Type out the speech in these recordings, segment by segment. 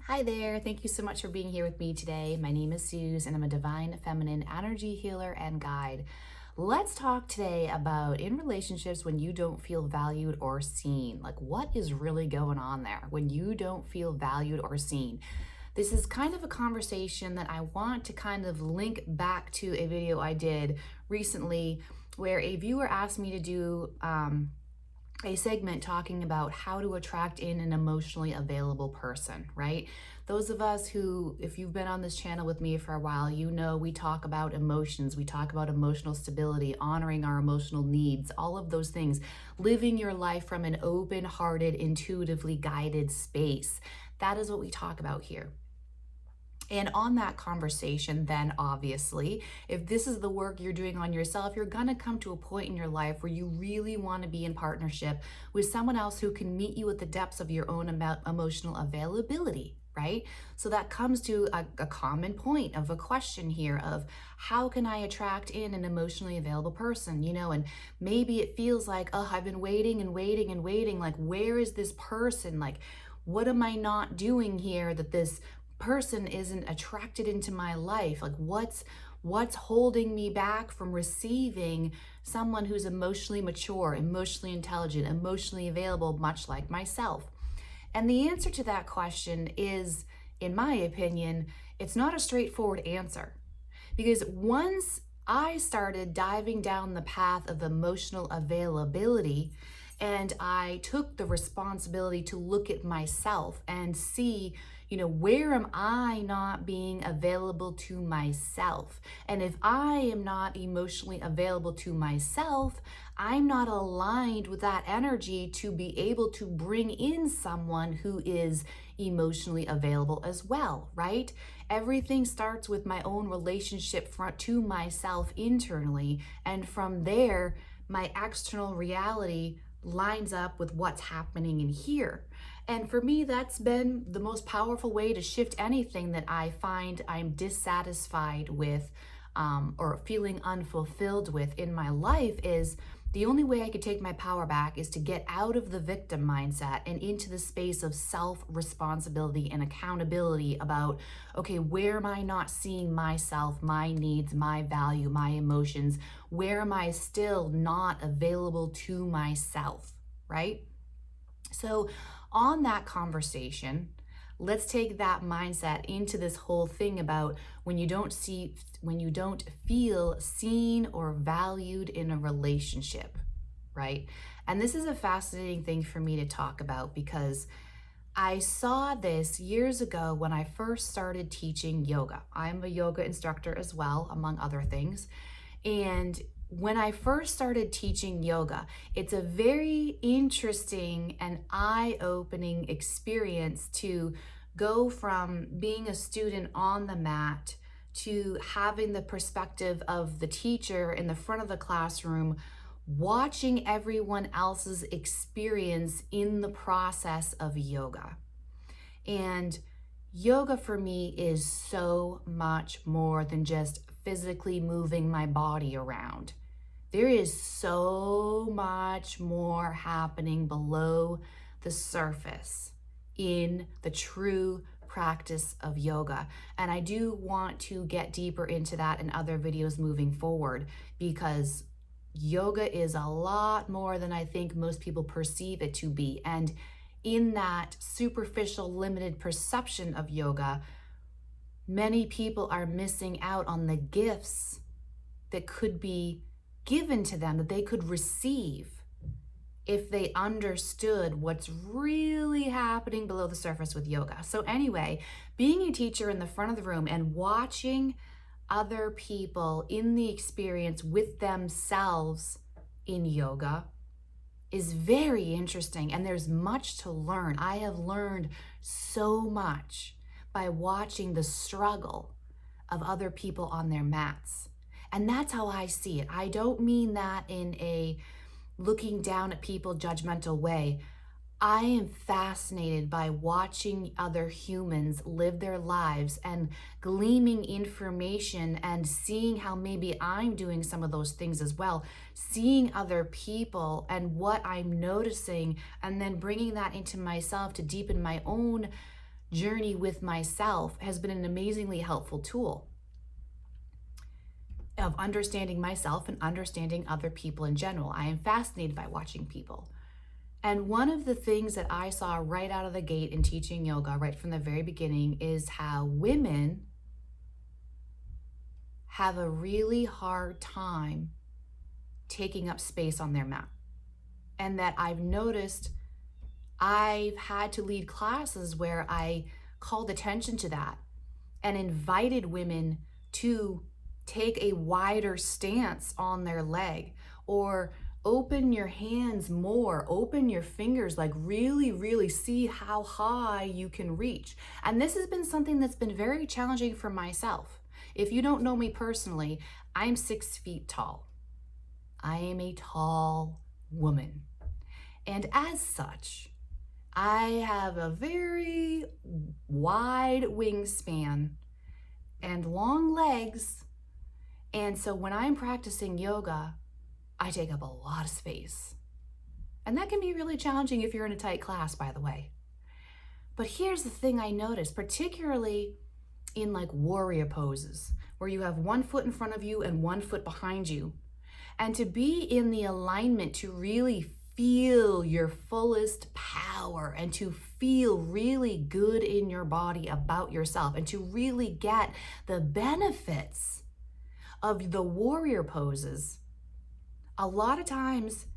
Hi there. Thank you so much for being here with me today. My name is Suze and I'm a divine feminine energy healer and guide. Let's talk today about in relationships when you don't feel valued or seen. Like, what is really going on there when you don't feel valued or seen? This is kind of a conversation that I want to kind of link back to a video I did recently where a viewer asked me to do a segment talking about how to attract in an emotionally available person, right? Those of us who, if you've been on this channel with me for a while, you know we talk about emotions, we talk about emotional stability, honoring our emotional needs, all of those things, living your life from an open-hearted, intuitively guided space. That is what we talk about here. And on that conversation, then obviously, if this is the work you're doing on yourself, you're going to come to a point in your life where you really want to be in partnership with someone else who can meet you at the depths of your own emotional availability, right? So that comes to a common point of a question here of how can I attract in an emotionally available person, and maybe it feels like, oh, I've been waiting and waiting and waiting. Like, where is this person? Like, what am I not doing here that this person isn't attracted into my life? Like, what's holding me back from receiving someone who's emotionally mature, emotionally intelligent, emotionally available, much like myself? And the answer to that question is, in my opinion, it's not a straightforward answer. Because once I started diving down the path of emotional availability, and I took the responsibility to look at myself and see, where am I not being available to myself? And if I am not emotionally available to myself, I'm not aligned with that energy to be able to bring in someone who is emotionally available as well, right? Everything starts with my own relationship to myself internally. And from there, my external reality lines up with what's happening in here. And for me, that's been the most powerful way to shift anything that I find I'm dissatisfied with or feeling unfulfilled with in my life. Is the only way I could take my power back is to get out of the victim mindset and into the space of self-responsibility and accountability about, okay, where am I not seeing myself, my needs, my value, my emotions? Where am I still not available to myself, right? So on that conversation, let's take that mindset into this whole thing about when you don't feel seen or valued in a relationship, right? And this is a fascinating thing for me to talk about because I saw this years ago when I first started teaching yoga. I'm a yoga instructor as well, among other things. And when I first started teaching yoga, it's a very interesting and eye-opening experience to go from being a student on the mat to having the perspective of the teacher in the front of the classroom, watching everyone else's experience in the process of yoga. And yoga for me is so much more than just physically moving my body around. There is so much more happening below the surface in the true practice of yoga. And I do want to get deeper into that in other videos moving forward, because yoga is a lot more than I think most people perceive it to be. And in that superficial, limited perception of yoga, many people are missing out on the gifts that could be given to them, that they could receive if they understood what's really happening below the surface with yoga. So anyway, being a teacher in the front of the room and watching other people in the experience with themselves in yoga is very interesting, and there's much to learn. I have learned so much by watching the struggle of other people on their mats. And that's how I see it. I don't mean that in a looking down at people judgmental way. I am fascinated by watching other humans live their lives and gleaming information and seeing how maybe I'm doing some of those things as well, seeing other people and what I'm noticing, and then bringing that into myself to deepen my own journey with myself has been an amazingly helpful tool of understanding myself and understanding other people in general. I am fascinated by watching people. And one of the things that I saw right out of the gate in teaching yoga, right from the very beginning, is how women have a really hard time taking up space on their mat. And that I've noticed I've had to lead classes where I called attention to that and invited women to take a wider stance on their leg, or open your hands more, open your fingers, like really see how high you can reach. And this has been something that's been very challenging for myself. If you don't know me personally, I'm 6 feet tall. I am a tall woman. And as such, I have a very wide wingspan and long legs. And so when I'm practicing yoga, I take up a lot of space. And that can be really challenging if you're in a tight class, by the way. But here's the thing I noticed, particularly in like warrior poses, where you have one foot in front of you and one foot behind you. And to be in the alignment to really feel your fullest power and to feel really good in your body about yourself and to really get the benefits of the warrior poses, a lot of times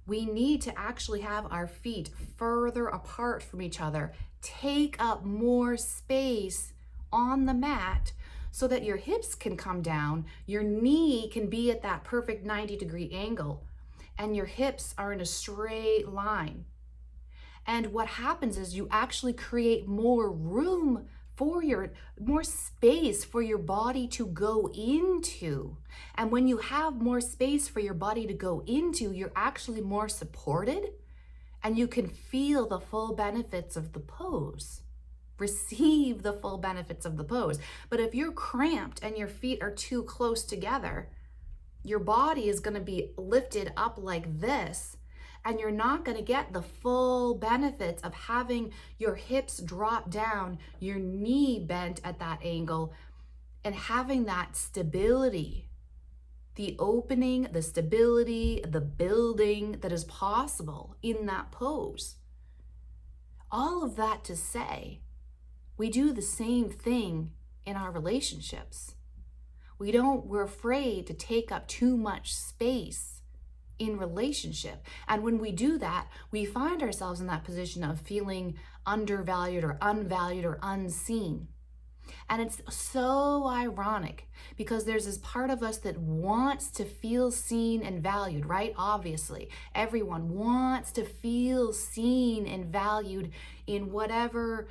we need to actually have our feet further apart from each other, take up more space on the mat so that your hips can come down, your knee can be at that perfect 90-degree angle, and your hips are in a straight line. And what happens is you actually create more room for more space for your body to go into. And when you have more space for your body to go into, you're actually more supported and you can feel the full benefits of the pose. Receive the full benefits of the pose. But if you're cramped and your feet are too close together, your body is going to be lifted up like this, and you're not going to get the full benefits of having your hips drop down, your knee bent at that angle, and having that stability, the opening, the stability, the building that is possible in that pose. All of that to say, we do the same thing in our relationships. We're afraid to take up too much space in relationship. And when we do that, we find ourselves in that position of feeling undervalued or unvalued or unseen. And it's so ironic because there's this part of us that wants to feel seen and valued, right? Obviously, everyone wants to feel seen and valued in whatever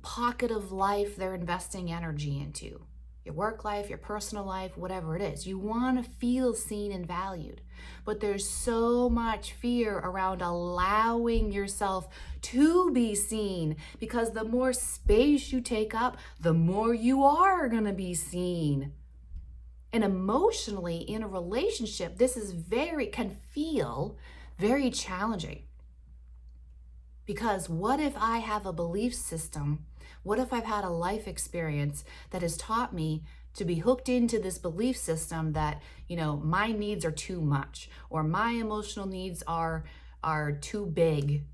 pocket of life they're investing energy into. Your work life, your personal life, whatever it is. You want to feel seen and valued. But there's so much fear around allowing yourself to be seen, because the more space you take up, the more you are going to be seen. And emotionally, in a relationship, this is can feel very challenging. Because what if I have a belief system? What if I've had a life experience that has taught me to be hooked into this belief system that, my needs are too much, or my emotional needs are too big,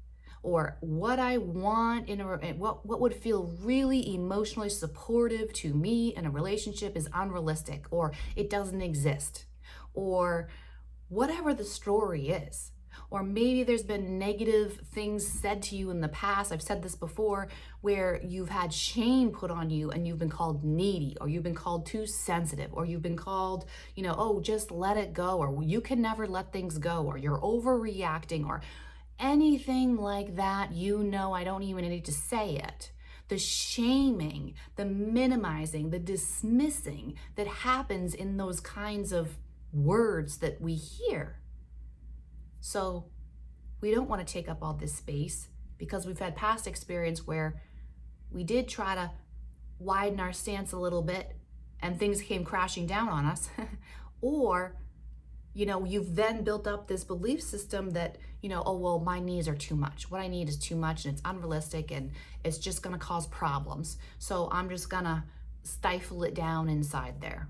or what I want what would feel really emotionally supportive to me in a relationship is unrealistic, or it doesn't exist, or whatever the story is. Or maybe there's been negative things said to you in the past. I've said this before, where you've had shame put on you and you've been called needy, or you've been called too sensitive, or you've been called, oh, just let it go, or you can never let things go, or you're overreacting, or anything like that. I don't even need to say it. The shaming, the minimizing, the dismissing that happens in those kinds of words that we hear. So we don't want to take up all this space because we've had past experience where we did try to widen our stance a little bit and things came crashing down on us. Or, you've then built up this belief system that, oh, well, my needs are too much. What I need is too much and it's unrealistic and it's just going to cause problems. So I'm just going to stifle it down inside there.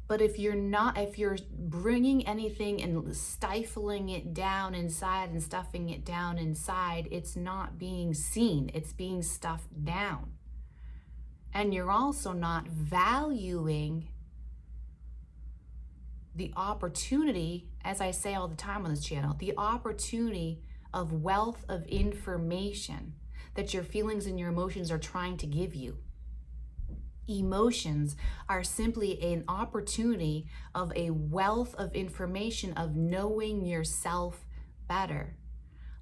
But if you're bringing anything and stifling it down inside and stuffing it down inside, it's not being seen. It's being stuffed down. And you're also not valuing the opportunity, as I say all the time on this channel, the opportunity of wealth of information that your feelings and your emotions are trying to give you. Emotions are simply an opportunity of a wealth of information of knowing yourself better,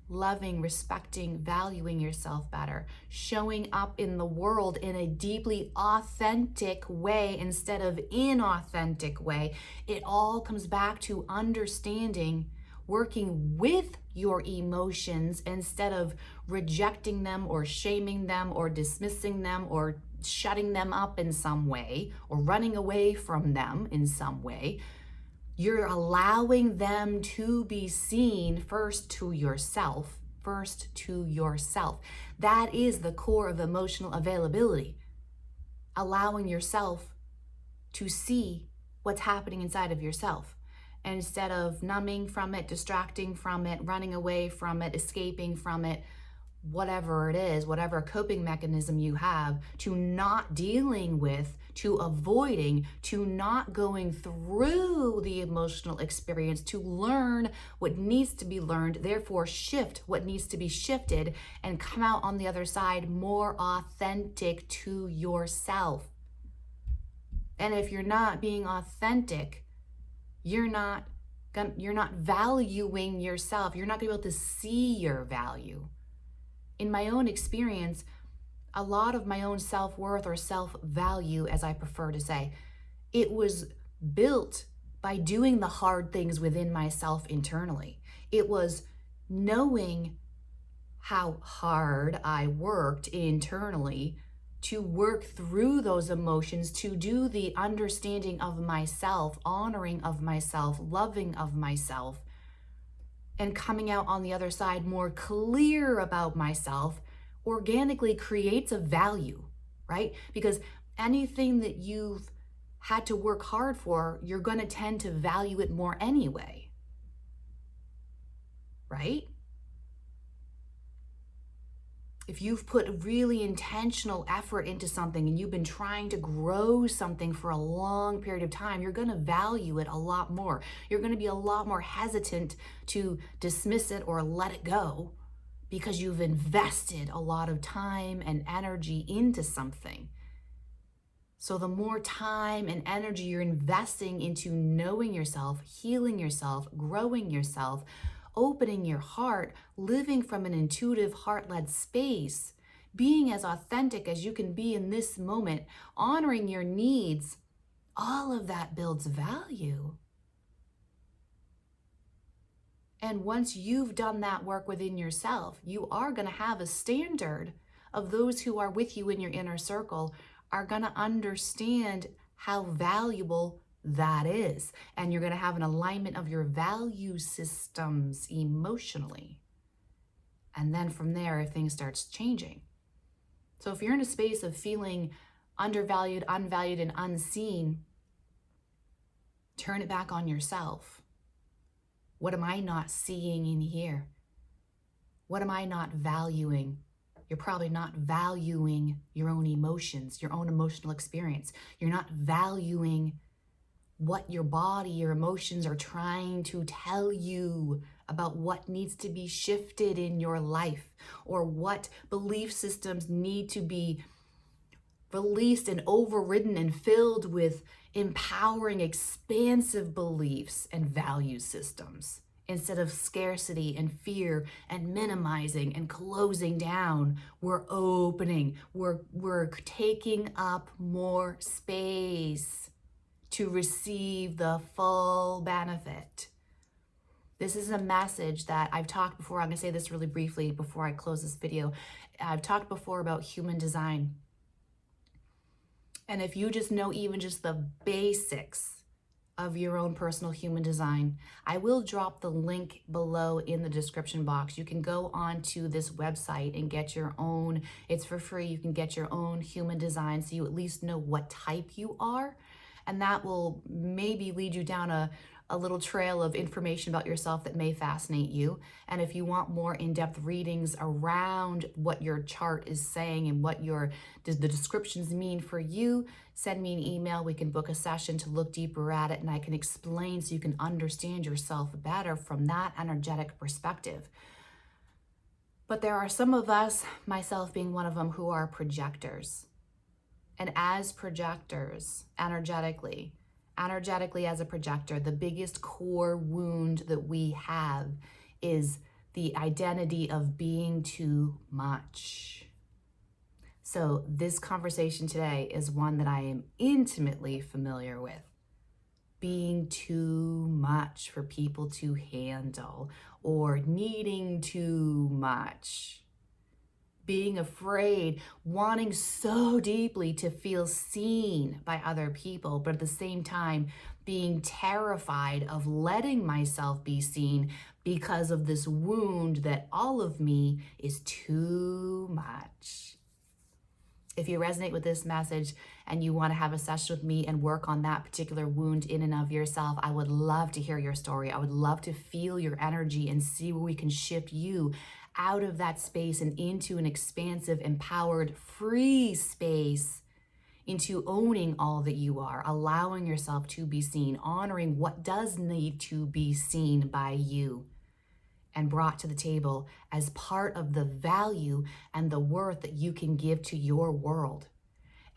loving, respecting, valuing yourself better, showing up in the world in a deeply authentic way instead of inauthentic way. It all comes back to understanding, working with your emotions instead of rejecting them or shaming them or dismissing them or shutting them up in some way or running away from them in some way. You're allowing them to be seen first to yourself. That is the core of emotional availability. Allowing yourself to see what's happening inside of yourself. And instead of numbing from it, distracting from it, running away from it, escaping from it, whatever it is, whatever coping mechanism you have, to not dealing with, to avoiding, to not going through the emotional experience, to learn what needs to be learned, therefore shift what needs to be shifted, and come out on the other side more authentic to yourself. And if you're not being authentic, you're not valuing yourself. You're not going to be able to see your value. In my own experience, a lot of my own self-worth or self-value, as I prefer to say, it was built by doing the hard things within myself internally. It was knowing how hard I worked internally to work through those emotions, to do the understanding of myself, honoring of myself, loving of myself, and coming out on the other side more clear about myself organically creates a value, right? Because anything that you've had to work hard for, you're going to tend to value it more anyway, right? If you've put really intentional effort into something and you've been trying to grow something for a long period of time, you're going to value it a lot more. You're going to be a lot more hesitant to dismiss it or let it go because you've invested a lot of time and energy into something. So the more time and energy you're investing into knowing yourself, healing yourself, growing yourself, opening your heart, living from an intuitive, heart-led space, being as authentic as you can be in this moment, honoring your needs, all of that builds value. And once you've done that work within yourself, you are going to have a standard of those who are with you in your inner circle are going to understand how valuable that is. And you're going to have an alignment of your value systems emotionally. And then from there, everything starts changing. So if you're in a space of feeling undervalued, unvalued, and unseen, turn it back on yourself. What am I not seeing in here? What am I not valuing? You're probably not valuing your own emotions, your own emotional experience. You're not valuing what your body, your emotions are trying to tell you about what needs to be shifted in your life, or what belief systems need to be released and overridden and filled with empowering, expansive beliefs and value systems, instead of scarcity and fear and minimizing and closing down. We're opening, we're taking up more space to receive the full benefit. This is a message that I've talked before. I'm going to say this really briefly before I close this video. I've talked before about human design. And if you just know even just the basics of your own personal human design. I will drop the link below in the description box. You can go onto this website and get your own, it's for free. You can get your own human design so you at least know what type you are. And that will maybe lead you down a little trail of information about yourself that may fascinate you. And if you want more in-depth readings around what your chart is saying and what the descriptions mean for you, send me an email. We can book a session to look deeper at it, and I can explain so you can understand yourself better from that energetic perspective. But there are some of us, myself being one of them, who are projectors. And as projectors, energetically as a projector, the biggest core wound that we have is the identity of being too much. So this conversation today is one that I am intimately familiar with. Being too much for people to handle, or needing too much. Being afraid, wanting so deeply to feel seen by other people, but at the same time being terrified of letting myself be seen because of this wound that all of me is too much. If you resonate with this message and you want to have a session with me and work on that particular wound in and of yourself, I would love to hear your story. I would love to feel your energy and see where we can shift you out of that space and into an expansive, empowered, free space, into owning all that you are, allowing yourself to be seen, honoring what does need to be seen by you and brought to the table as part of the value and the worth that you can give to your world.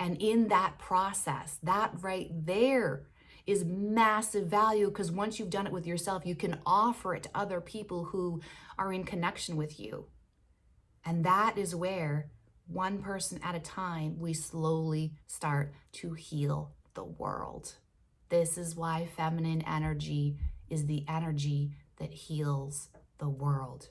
And in that process, that right there is massive value, because once you've done it with yourself, you can offer it to other people who are in connection with you. And that is where, one person at a time, we slowly start to heal the world. This is why feminine energy is the energy that heals the world.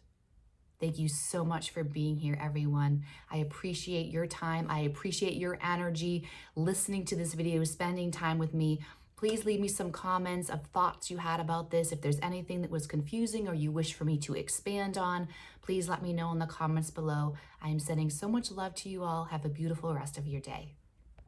Thank you so much for being here, everyone. I appreciate your time. I appreciate your energy, listening to this video, spending time with me. Please leave me some comments of thoughts you had about this. If there's anything that was confusing or you wish for me to expand on, please let me know in the comments below. I am sending so much love to you all. Have a beautiful rest of your day.